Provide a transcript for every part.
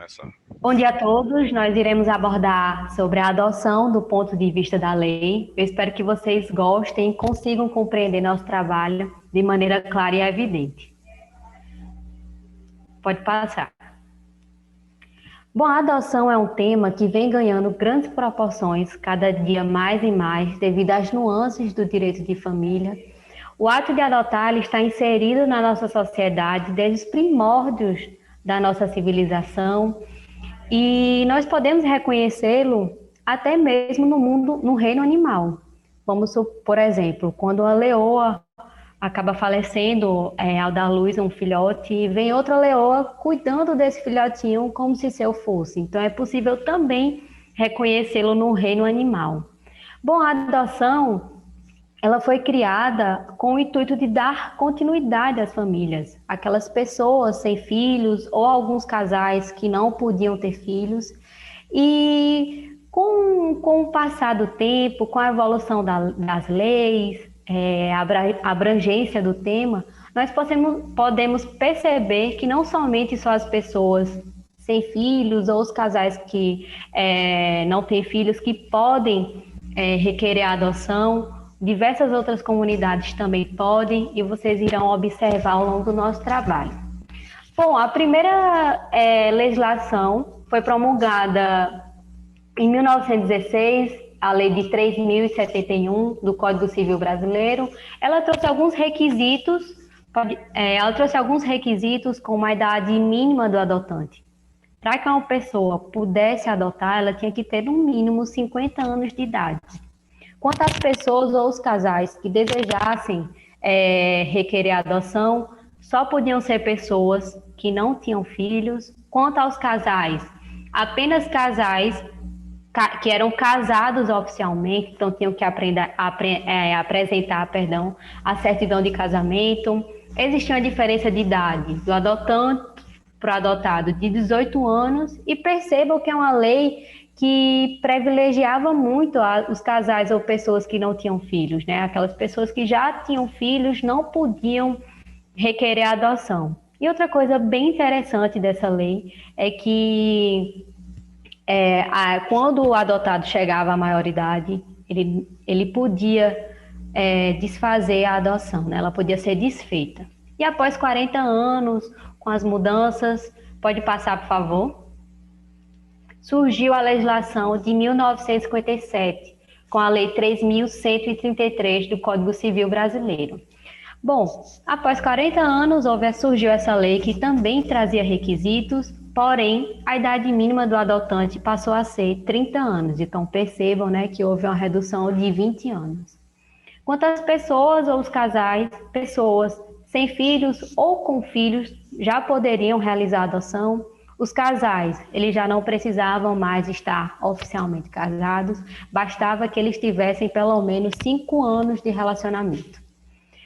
começar. Bom dia a todos. Nós iremos abordar sobre a adoção do ponto de vista da lei. Eu espero que vocês gostem e consigam compreender nosso trabalho de maneira clara e evidente. Pode passar. Bom, a adoção é um tema que vem ganhando grandes proporções, cada dia mais e mais, devido às nuances do direito de família. O ato de adotar ele está inserido na nossa sociedade desde os primórdios da nossa civilização e nós podemos reconhecê-lo até mesmo no mundo, no reino animal. Vamos, por exemplo, quando a leoa acaba falecendo ao dar luz a um filhote, e vem outra leoa cuidando desse filhotinho como se seu fosse. Então é possível também reconhecê-lo no reino animal. Bom, a adoção ela foi criada com o intuito de dar continuidade às famílias. Aquelas pessoas sem filhos ou alguns casais que não podiam ter filhos. E com o passar do tempo, com a evolução das leis, a abrangência do tema, nós podemos perceber que não somente só as pessoas sem filhos ou os casais que não têm filhos que podem requerer a adoção, diversas outras comunidades também podem e vocês irão observar ao longo do nosso trabalho. Bom, a primeira legislação foi promulgada em 1916, a Lei de 3.071 do Código Civil Brasileiro. Ela trouxe alguns requisitos como a idade mínima do adotante. Para que uma pessoa pudesse adotar, ela tinha que ter no mínimo 50 anos de idade. Quanto às pessoas ou os casais que desejassem requerer a adoção, só podiam ser pessoas que não tinham filhos. Quanto aos casais, apenas casais que eram casados oficialmente, então tinham que apresentar a certidão de casamento. Existia uma diferença de idade do adotante para o adotado de 18 anos e percebam que é uma lei que privilegiava muito os casais ou pessoas que não tinham filhos, né? Aquelas pessoas que já tinham filhos não podiam requerer a adoção. E outra coisa bem interessante dessa lei é que quando o adotado chegava à maioridade, ele podia desfazer a adoção, né? Ela podia ser desfeita. E após 40 anos, com as mudanças, pode passar, por favor? Surgiu a legislação de 1957, com a Lei 3.133 do Código Civil Brasileiro. Bom, após 40 anos, surgiu essa lei que também trazia requisitos, porém, a idade mínima do adotante passou a ser 30 anos. Então, percebam, né, que houve uma redução de 20 anos. Quanto às pessoas ou os casais, pessoas sem filhos ou com filhos já poderiam realizar a adoção. Os casais, eles já não precisavam mais estar oficialmente casados, bastava que eles tivessem pelo menos 5 anos de relacionamento.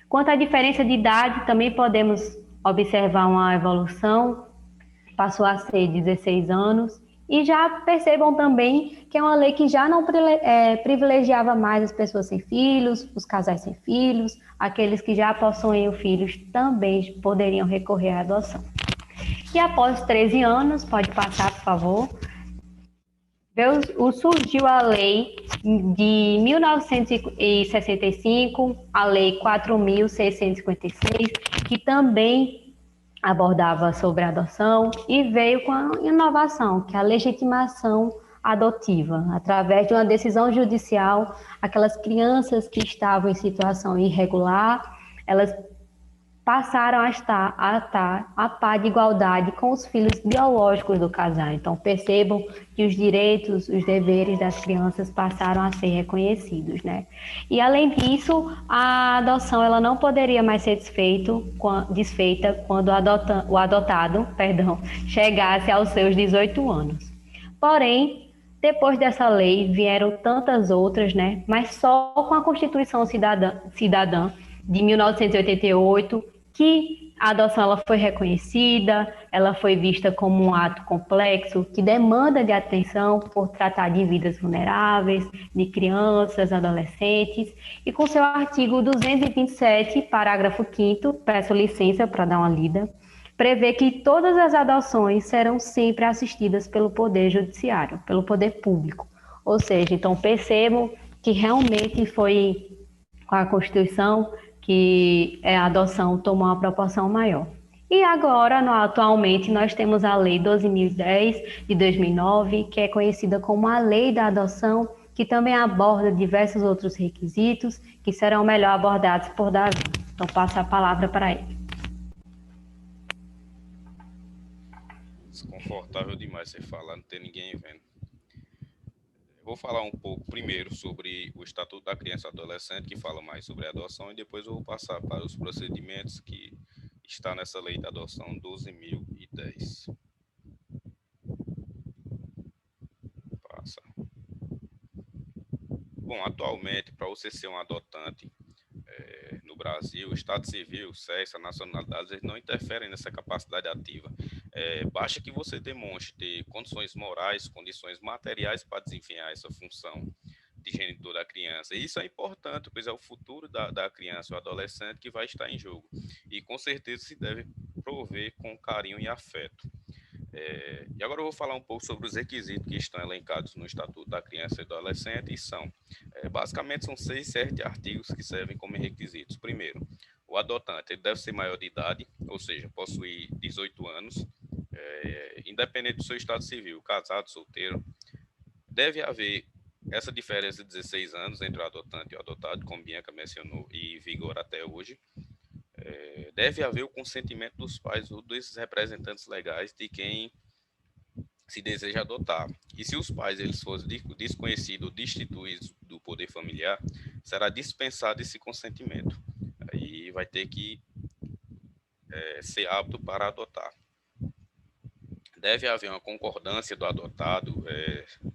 Quanto à diferença de idade, também podemos observar uma evolução, passou a ser 16 anos, e já percebam também que é uma lei que já não privilegiava mais as pessoas sem filhos, os casais sem filhos, aqueles que já possuem filhos também poderiam recorrer à adoção. E após 13 anos, pode passar, por favor, surgiu a lei de 1965, a lei 4.656, que também abordava sobre a adoção e veio com a inovação, que é a legitimação adotiva. Através de uma decisão judicial, aquelas crianças que estavam em situação irregular, elas passaram a estar a par de igualdade com os filhos biológicos do casal. Então, percebam que os direitos, os deveres das crianças passaram a ser reconhecidos, né? E, além disso, a adoção ela não poderia mais ser desfeita quando o adotado chegasse aos seus 18 anos. Porém, depois dessa lei, vieram tantas outras, né? Mas só com a Constituição Cidadã de 1988, que a adoção ela foi reconhecida, ela foi vista como um ato complexo, que demanda de atenção por tratar de vidas vulneráveis, de crianças, adolescentes, e com seu artigo 227, parágrafo 5º, peço licença para dar uma lida, prevê que todas as adoções serão sempre assistidas pelo Poder Judiciário, pelo Poder Público. Ou seja, então percebam que realmente foi com a Constituição que a adoção tomou uma proporção maior. E agora, atualmente, nós temos a Lei 12.010 de 2009, que é conhecida como a Lei da Adoção, que também aborda diversos outros requisitos que serão melhor abordados por Davi. Então, passo a palavra para ele. Desconfortável demais você falar, não tem ninguém vendo. Vou falar um pouco primeiro sobre o Estatuto da Criança e Adolescente, que fala mais sobre a adoção, e depois eu vou passar para os procedimentos que está nessa lei da adoção 12.010. Passa. Bom, atualmente, para você ser um adotante no Brasil, o Estado Civil, o sexo, a nacionalidade, eles não interferem nessa capacidade ativa. Basta que você demonstre ter condições morais, condições materiais para desempenhar essa função de genitor da criança. E isso é importante, pois é o futuro da criança ou adolescente que vai estar em jogo. E com certeza se deve prover com carinho e afeto. E agora eu vou falar um pouco sobre os requisitos que estão elencados no Estatuto da Criança e do Adolescente, e basicamente são 6, 7 artigos que servem como requisitos. Primeiro, o adotante ele deve ser maior de idade, ou seja, possuir 18 anos, independente do seu estado civil, casado, solteiro. Deve haver essa diferença de 16 anos entre o adotante e o adotado, como Bianca mencionou, e vigora até hoje. Deve haver o consentimento dos pais ou desses representantes legais de quem se deseja adotar. E se os pais eles forem desconhecidos ou destituídos do poder familiar, será dispensado esse consentimento. Aí vai ter que ser apto para adotar. Deve haver uma concordância do adotado.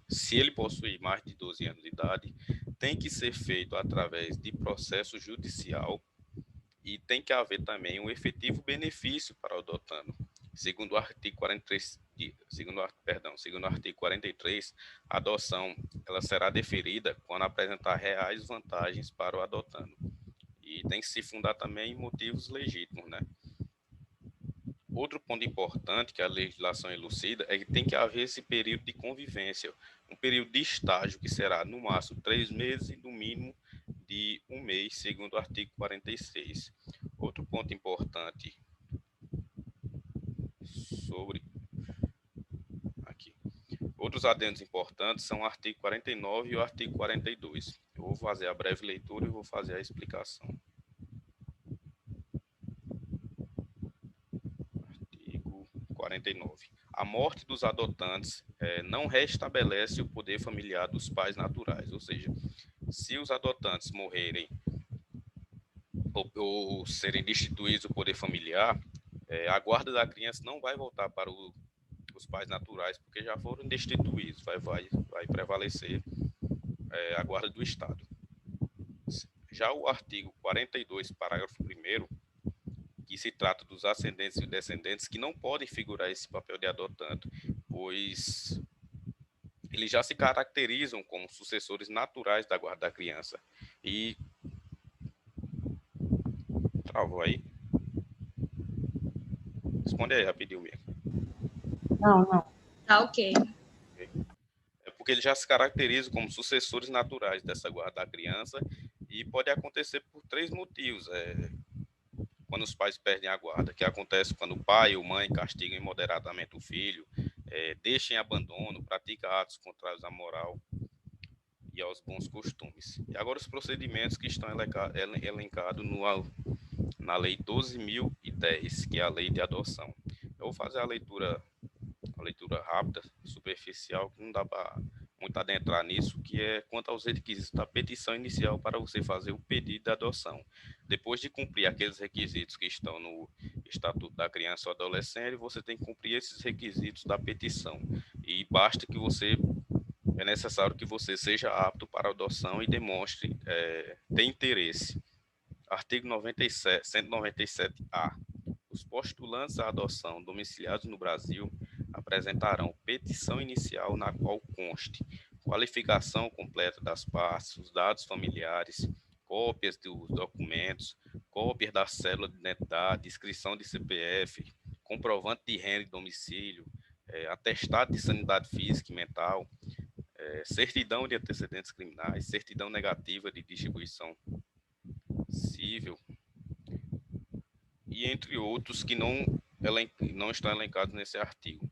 Se ele possuir mais de 12 anos de idade, tem que ser feito através de processo judicial e tem que haver também um efetivo benefício para o adotando. Segundo o artigo 43, segundo o artigo 43, a adoção ela será deferida quando apresentar reais vantagens para o adotando. E tem que se fundar também em motivos legítimos, né? Outro ponto importante que a legislação elucida é que tem que haver esse período de convivência, um período de estágio que será no máximo 3 meses e no mínimo de 1 mês, segundo o artigo 46. Outro ponto importante sobre aqui. Outros adendos importantes são o artigo 49 e o artigo 42. Eu vou fazer a breve leitura e vou fazer a explicação. Artigo 49. A morte dos adotantes não restabelece o poder familiar dos pais naturais, ou seja, se os adotantes morrerem ou serem destituídos do poder familiar, a guarda da criança não vai voltar para os pais naturais, porque já foram destituídos, vai prevalecer a guarda do Estado. Já o artigo 42, parágrafo 1º, que se trata dos ascendentes e descendentes, que não podem figurar esse papel de adotante, pois eles já se caracterizam como sucessores naturais da guarda da criança. E travou aí? Responde aí rapidinho mesmo. Não. Tá ok. É porque eles já se caracterizam como sucessores naturais dessa guarda da criança e pode acontecer por 3 motivos. Quando os pais perdem a guarda, que acontece quando o pai ou mãe castigam imoderadamente o filho, deixam em abandono, praticam atos contrários à moral e aos bons costumes. E agora os procedimentos que estão elencados na Lei 12.010, que é a Lei de Adoção. Eu vou fazer a leitura rápida, superficial, que não dá para muito adentrar nisso, que é quanto aos requisitos da petição inicial para você fazer o pedido de adoção. Depois de cumprir aqueles requisitos que estão no Estatuto da Criança ou Adolescente, você tem que cumprir esses requisitos da petição. E basta que é necessário que você seja apto para a adoção e demonstre ter interesse. Artigo 197-A. Os postulantes à adoção domiciliados no Brasil apresentarão petição inicial na qual conste qualificação completa das partes, os dados familiares, cópias dos documentos, cópias da cédula de identidade, inscrição de CPF, comprovante de renda e domicílio, atestado de sanidade física e mental, certidão de antecedentes criminais, certidão negativa de distribuição civil, e entre outros que não estão elencados nesse artigo.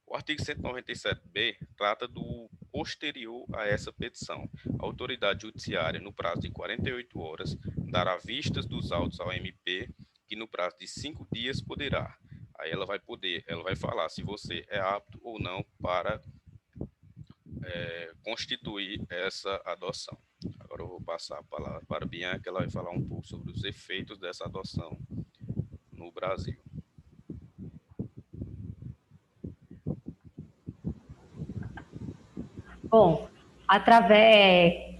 O artigo 197b trata do posterior a essa petição. A autoridade judiciária, no prazo de 48 horas, dará vistas dos autos ao MP, que no prazo de 5 dias poderá. Aí ela vai falar se você é apto ou não para constituir essa adoção. Agora eu vou passar a palavra para a Bianca, ela vai falar um pouco sobre os efeitos dessa adoção no Brasil. Bom,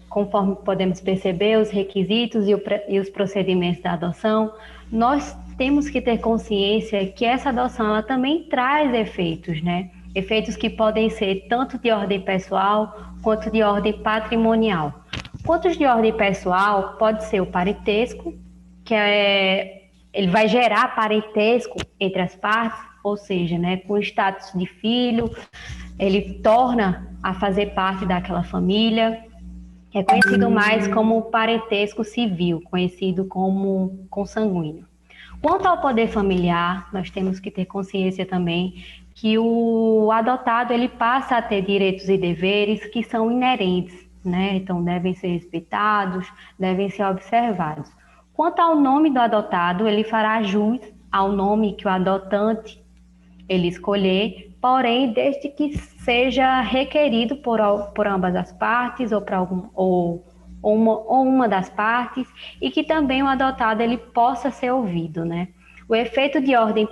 conforme podemos perceber, os requisitos e os procedimentos da adoção, nós temos que ter consciência que essa adoção ela também traz efeitos, né? Efeitos que podem ser tanto de ordem pessoal quanto de ordem patrimonial. Quantos de ordem pessoal pode ser o parentesco, ele vai gerar parentesco entre as partes, ou seja, né, com o status de filho, ele torna a fazer parte daquela família. É conhecido mais como parentesco civil, conhecido como consanguíneo. Quanto ao poder familiar, nós temos que ter consciência também que o adotado ele passa a ter direitos e deveres que são inerentes, né? Então devem ser respeitados, devem ser observados. Quanto ao nome do adotado, ele fará jus ao nome que o adotante ele escolher, porém, desde que seja requerido por ambas as partes ou uma das partes, e que também o adotado ele possa ser ouvido, né? O efeito de ordem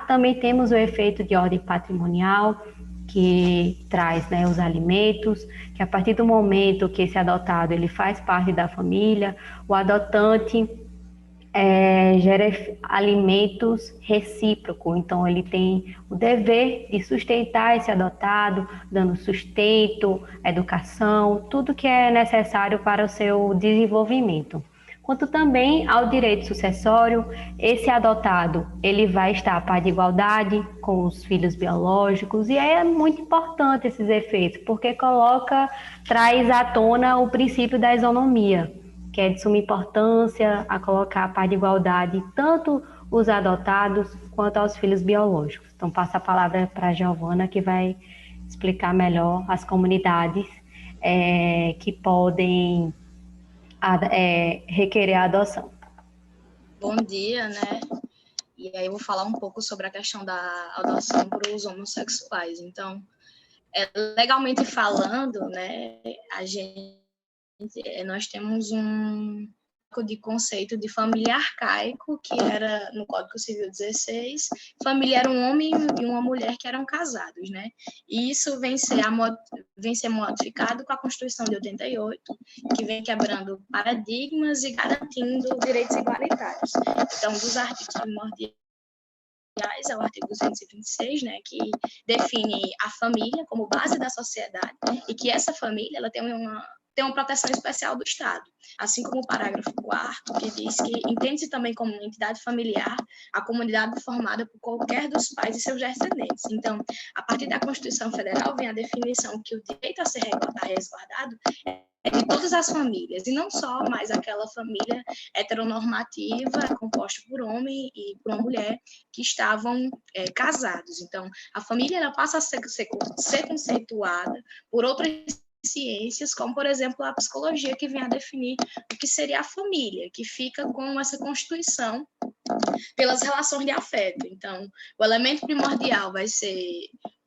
também temos o efeito de ordem patrimonial, que traz, né, os alimentos, que a partir do momento que esse adotado ele faz parte da família, o adotante gera alimentos recíprocos, então ele tem o dever de sustentar esse adotado, dando sustento, educação, tudo que é necessário para o seu desenvolvimento. Quanto também ao direito sucessório, esse adotado ele vai estar a par de igualdade com os filhos biológicos, e é muito importante esses efeitos, porque traz à tona o princípio da isonomia, que é de suma importância a colocar a par de igualdade tanto os adotados quanto aos filhos biológicos. Então, passo a palavra para a Giovana, que vai explicar melhor as comunidades que podem requerer a adoção. Bom dia, né? E aí eu vou falar um pouco sobre a questão da adoção para os homossexuais. Então, legalmente falando, né, nós temos um de conceito de família arcaico, que era no Código Civil 16, família era um homem e uma mulher que eram casados, né? E isso vem ser modificado com a Constituição de 88, que vem quebrando paradigmas e garantindo direitos igualitários. Então, dos artigos primordiais, é o artigo 226, né, que define a família como base da sociedade, e que essa família ela tem uma proteção especial do Estado, assim como o parágrafo 4º, que diz que entende-se também como uma entidade familiar a comunidade formada por qualquer dos pais e seus descendentes. Então, a partir da Constituição Federal vem a definição que o direito a ser resguardado é de todas as famílias, e não só mais aquela família heteronormativa, composta por homem e por uma mulher, que estavam casados. Então, a família ela passa a ser conceituada por outras ciências, como, por exemplo, a psicologia, que vem a definir o que seria a família, que fica com essa constituição pelas relações de afeto. Então, o elemento primordial vai ser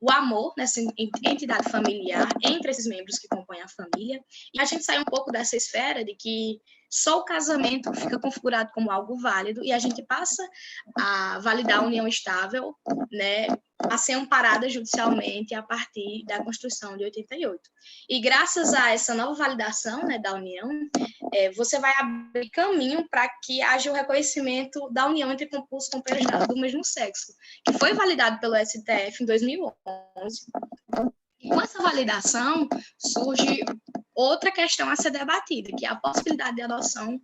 o amor nessa entidade familiar entre esses membros que compõem a família, e a gente sai um pouco dessa esfera de que só o casamento fica configurado como algo válido, e a gente passa a validar a união estável, né, a ser amparada judicialmente a partir da Constituição de 88. E graças a essa nova validação, né, da união, você vai abrir caminho para que haja o reconhecimento da união entre os companheiros do mesmo sexo, que foi validado pelo STF em 2011. E com essa validação surge outra questão a ser debatida, que é a possibilidade de adoção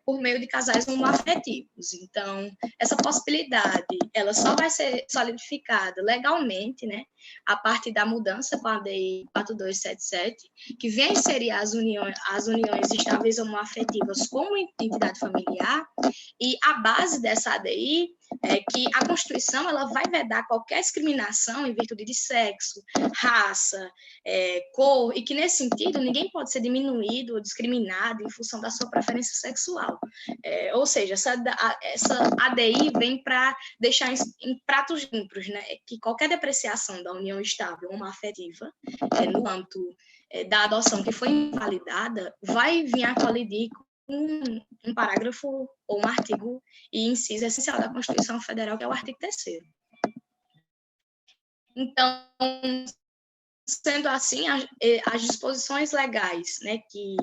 por meio de casais homoafetivos. Então, essa possibilidade, ela só vai ser solidificada legalmente, né, a partir da mudança com a ADI 4277, que vem inserir as uniões estáveis homoafetivas como entidade familiar, e a base dessa ADI é que a Constituição ela vai vedar qualquer discriminação em virtude de sexo, raça, cor, e que, nesse sentido, ninguém pode ser diminuído ou discriminado em função da sua preferência sexual. Ou seja, essa ADI vem para deixar em pratos limpos, né, que qualquer depreciação da união estável homoafetiva, no âmbito da adoção que foi invalidada, vai vir a colidir com um parágrafo ou um artigo e inciso essencial da Constituição Federal, que é o artigo 3º. Então, sendo assim, as disposições legais, né, que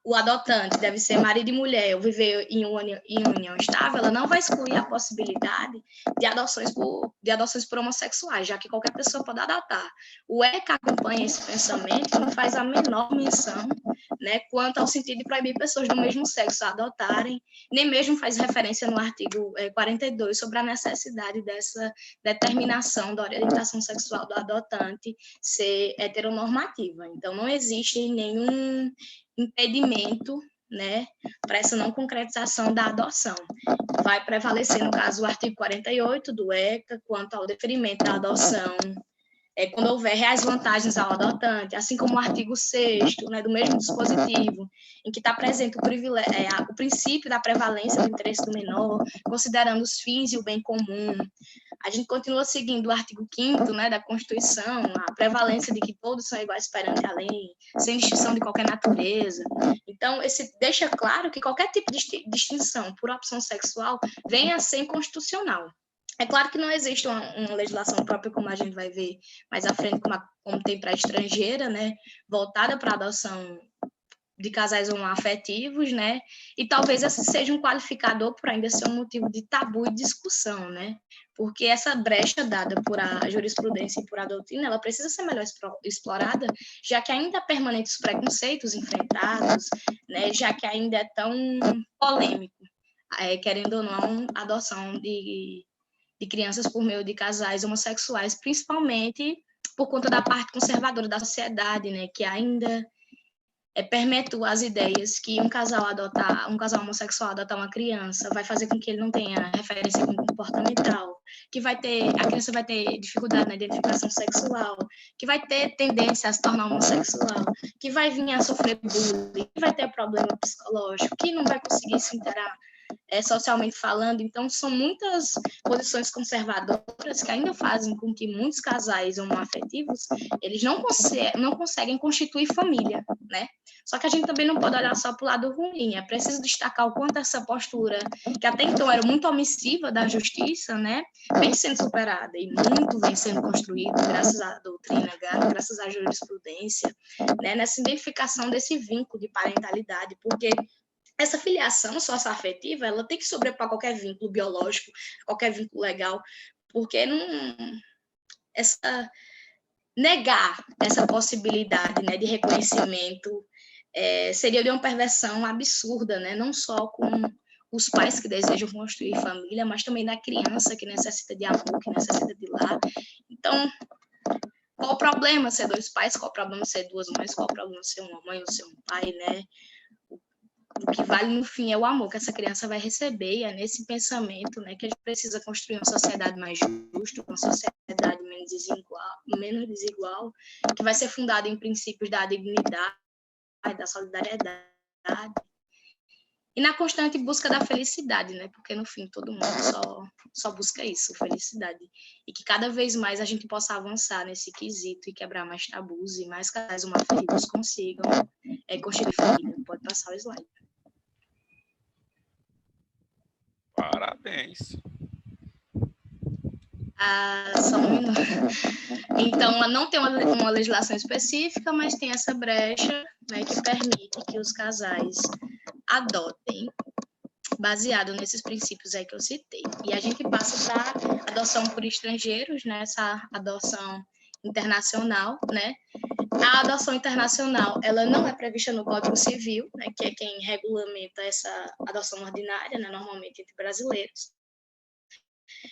o adotante deve ser marido e mulher ou viver em união estável, ela não vai excluir a possibilidade de adoções por homossexuais, já que qualquer pessoa pode adotar. O ECA acompanha esse pensamento e não faz a menor menção, né, quanto ao sentido de proibir pessoas do mesmo sexo adotarem, nem mesmo faz referência no artigo 42 sobre a necessidade dessa determinação da orientação sexual do adotante ser heteronormativa. Então, não existe nenhum impedimento, né, para essa não concretização da adoção. Vai prevalecer, no caso, o artigo 48 do ECA, quanto ao deferimento da adoção, quando houver reais vantagens ao adotante, assim como o artigo 6º, né, do mesmo dispositivo, em que está presente o princípio da prevalência do interesse do menor, considerando os fins e o bem comum. A gente continua seguindo o artigo 5º, né, da Constituição, a prevalência de que todos são iguais perante a lei, sem distinção de qualquer natureza. Então, esse deixa claro que qualquer tipo de distinção por opção sexual venha a ser inconstitucional. É claro que não existe uma legislação própria, como a gente vai ver mais à frente, como tem para a estrangeira, né, voltada para a adoção de casais homoafetivos, né, e talvez esse seja um qualificador por ainda ser um motivo de tabu e discussão, né, porque essa brecha dada por a jurisprudência e por a doutrina, ela precisa ser melhor explorada, já que ainda há permanentes preconceitos enfrentados, né, já que ainda é tão polêmico, querendo ou não, a adoção de crianças por meio de casais homossexuais, principalmente por conta da parte conservadora da sociedade, né, que ainda perpetua as ideias que um casal homossexual adotar uma criança vai fazer com que ele não tenha referência comportamental, que a criança vai ter dificuldade na identificação sexual, que vai ter tendência a se tornar homossexual, que vai vir a sofrer bullying, que vai ter problema psicológico, que não vai conseguir se interar socialmente falando. Então, são muitas posições conservadoras que ainda fazem com que muitos casais homoafetivos, eles não conseguem constituir família, né? Só que a gente também não pode olhar só para o lado ruim, é preciso destacar o quanto essa postura, que até então era muito omissiva da justiça, né, vem sendo superada e muito vem sendo construído graças à doutrina, graças à jurisprudência, né, nessa identificação desse vínculo de parentalidade, porque essa filiação socioafetiva, ela tem que sobrepor qualquer vínculo biológico, qualquer vínculo legal, porque negar essa possibilidade, né, de reconhecimento seria de uma perversão absurda, né, não só com os pais que desejam construir família, mas também da criança que necessita de amor, que necessita de lar. Então, qual o problema ser dois pais, qual o problema ser duas mães, qual o problema ser uma mãe ou ser um pai, né? O que vale no fim é o amor que essa criança vai receber, e é nesse pensamento, né, que a gente precisa construir uma sociedade mais justa, uma sociedade menos desigual, que vai ser fundada em princípios da dignidade, da solidariedade e na constante busca da felicidade, né, porque no fim todo mundo só busca isso, felicidade, e que cada vez mais a gente possa avançar nesse quesito e quebrar mais tabus e mais casais homoafetivos consigam construir família. Pode passar o slide. Parabéns. Só um minuto. Então, ela não tem uma legislação específica, mas tem essa brecha, né, que permite que os casais adotem, baseado nesses princípios aí que eu citei. E a gente passa para adoção por estrangeiros, né, essa adoção internacional, né, A adoção internacional, ela não é prevista no Código Civil, né, que é quem regulamenta essa adoção ordinária, né, normalmente entre brasileiros.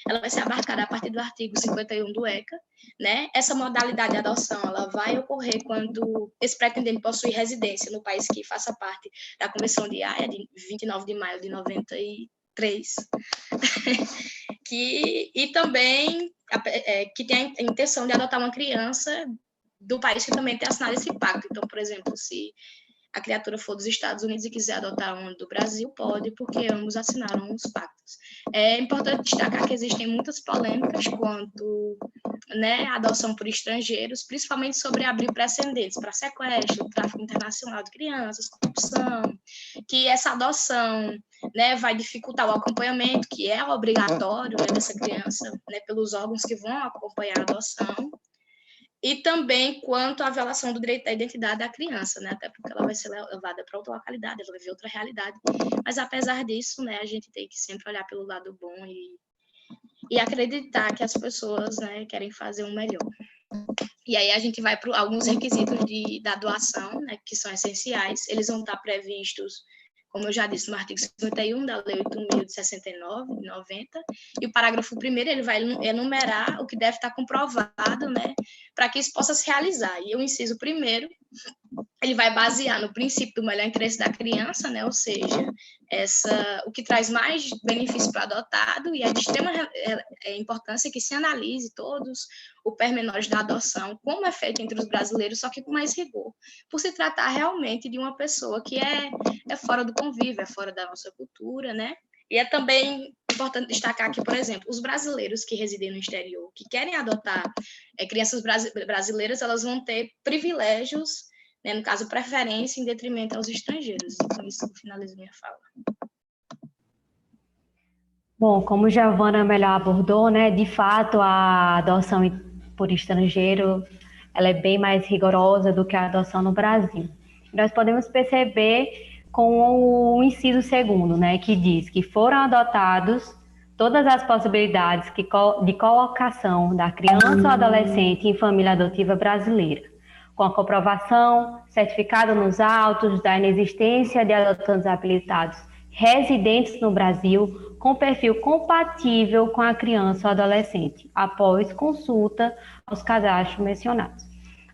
Ela vai ser abarcada a partir do artigo 51 do ECA, né? Essa modalidade de adoção, ela vai ocorrer quando esse pretendente possui residência no país que faça parte da Convenção de Haia, de 29 de maio de 93, e também que tem a intenção de adotar uma criança do país que também tem assinado esse pacto. Então, por exemplo, se a criatura for dos Estados Unidos e quiser adotar uma do Brasil, pode, porque ambos assinaram os pactos. É importante destacar que existem muitas polêmicas quanto, né, à adoção por estrangeiros, principalmente sobre abrir precedentes para sequestro, tráfico internacional de crianças, corrupção, que essa adoção, né, vai dificultar o acompanhamento, que é obrigatório, né, dessa criança, né, pelos órgãos que vão acompanhar a adoção, e também quanto à violação do direito à identidade da criança, né? Até porque ela vai ser levada para outra localidade, ela vai ver outra realidade. Mas apesar disso, né, a gente tem que sempre olhar pelo lado bom e acreditar que as pessoas, né, querem fazer o melhor. E aí a gente vai para alguns requisitos da doação, né, que são essenciais. Eles vão estar previstos, como eu já disse, no artigo 51 da Lei 8.000 de 69, de 90, e o parágrafo 1º, ele vai enumerar o que deve estar comprovado, né, para que isso possa se realizar. E o inciso 1º, ele vai basear no princípio do melhor interesse da criança, né, ou seja, o que traz mais benefício para o adotado, e é de extrema importância que se analise todos os pormenores da adoção, como é feito entre os brasileiros, só que com mais rigor, por se tratar realmente de uma pessoa que é fora do convívio, é fora da nossa cultura, né? E é também importante destacar que, por exemplo, os brasileiros que residem no exterior, que querem adotar crianças brasileiras, elas vão ter privilégios, né, no caso, preferência em detrimento aos estrangeiros. E com isso, eu finalizo minha fala. Bom, como Giovana melhor abordou, né, de fato a adoção por estrangeiro, ela é bem mais rigorosa do que a adoção no Brasil. Nós podemos perceber com o inciso 2º, né, que diz que foram adotados todas as possibilidades de colocação da criança ou adolescente em família adotiva brasileira, com a comprovação, certificado nos autos da inexistência de adotantes habilitados residentes no Brasil com perfil compatível com a criança ou adolescente, após consulta aos cadastros mencionados.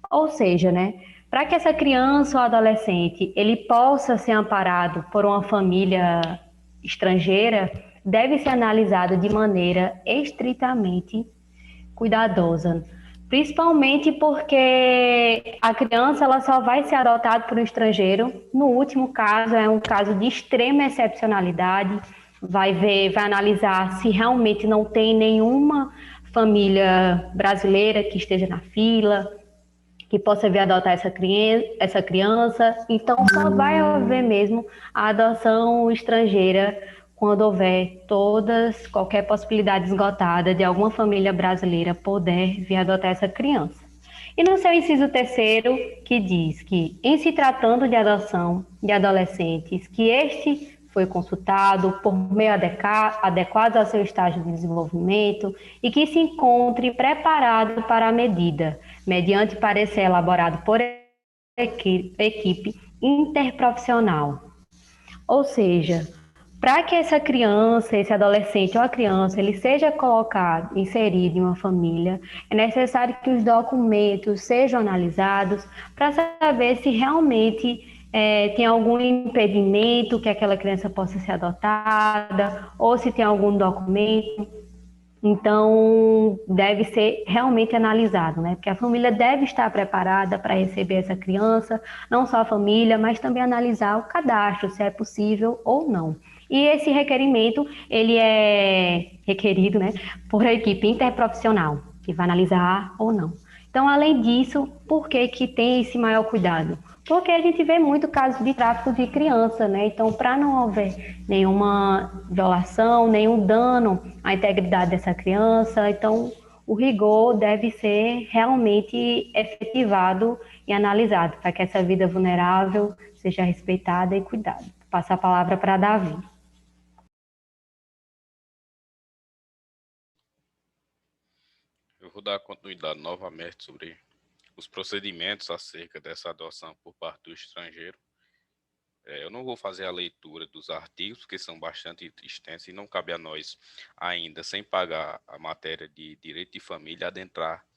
Ou seja, né, para que essa criança ou adolescente ele possa ser amparado por uma família estrangeira, deve ser analisado de maneira estritamente cuidadosa, principalmente porque a criança ela só vai ser adotada por um estrangeiro. No último caso, é um caso de extrema excepcionalidade, vai analisar se realmente não tem nenhuma família brasileira que esteja na fila, que possa vir adotar essa criança. Então, só vai haver mesmo a adoção estrangeira quando houver qualquer possibilidade esgotada de alguma família brasileira poder vir adotar essa criança. E no seu inciso 3º, que diz que, em se tratando de adoção de adolescentes, que este foi consultado por meio adequado ao seu estágio de desenvolvimento e que se encontre preparado para a medida, mediante parecer elaborado por equipe interprofissional. Ou seja, para que essa criança, esse adolescente ou a criança, ele seja colocado, inserido em uma família, é necessário que os documentos sejam analisados para saber se realmente tem algum impedimento que aquela criança possa ser adotada, ou se tem algum documento. Então, deve ser realmente analisado, né? Porque a família deve estar preparada para receber essa criança, não só a família, mas também analisar o cadastro, se é possível ou não. E esse requerimento, ele é requerido, né, por a equipe interprofissional, que vai analisar ou não. Então, além disso, por que tem esse maior cuidado? Porque a gente vê muito caso de tráfico de criança, né? Então, para não haver nenhuma violação, nenhum dano à integridade dessa criança, então o rigor deve ser realmente efetivado e analisado para que essa vida vulnerável seja respeitada e cuidada. Passo a palavra para Davi. Eu vou dar continuidade novamente sobre os procedimentos acerca dessa adoção por parte do estrangeiro. Eu não vou fazer a leitura dos artigos, porque são bastante extensos e não cabe a nós ainda, sem pagar a matéria de direito de família, adentrar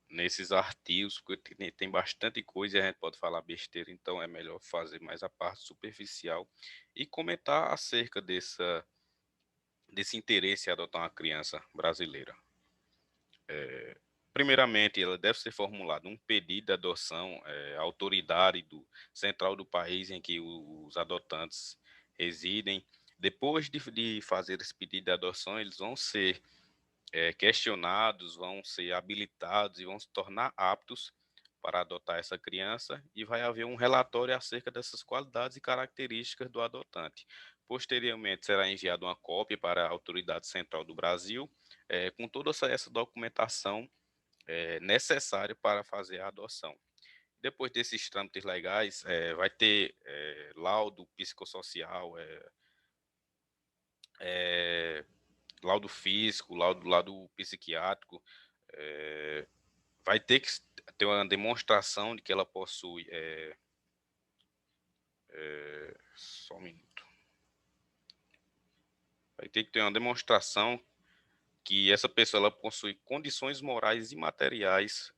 nesses artigos, porque tem bastante coisa e a gente pode falar besteira, então é melhor fazer mais a parte superficial e comentar acerca desse interesse em adotar uma criança brasileira. Primeiramente, ela deve ser formulado um pedido de adoção à autoridade central do país em que os adotantes residem. Depois de fazer esse pedido de adoção, eles vão ser questionados, vão ser habilitados e vão se tornar aptos para adotar essa criança, e vai haver um relatório acerca dessas qualidades e características do adotante. Posteriormente, será enviada uma cópia para a autoridade central do Brasil, com toda essa documentação necessária para fazer a adoção. Depois desses trâmites legais, vai ter laudo psicossocial, laudo físico, laudo psiquiátrico, vai ter que ter uma demonstração de que ela possui. Só um minuto. Vai ter que ter uma demonstração que essa pessoa ela possui condições morais e materiais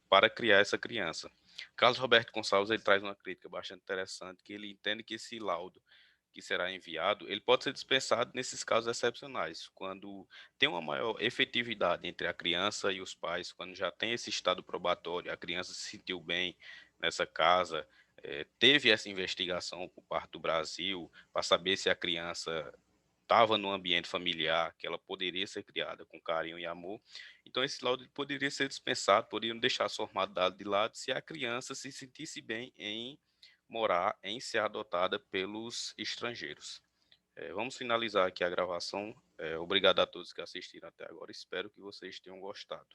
para criar essa criança. Carlos Roberto Gonçalves ele traz uma crítica bastante interessante, que ele entende que esse laudo que será enviado, ele pode ser dispensado nesses casos excepcionais, quando tem uma maior efetividade entre a criança e os pais, quando já tem esse estado probatório, a criança se sentiu bem nessa casa, teve essa investigação por parte do Brasil para saber se a criança estava no ambiente familiar, que ela poderia ser criada com carinho e amor. Então, esse laudo poderia ser dispensado, poderiam deixar a formalidade de lado se a criança se sentisse bem em morar, em ser adotada pelos estrangeiros. Vamos finalizar aqui a gravação. Obrigado a todos que assistiram até agora. Espero que vocês tenham gostado.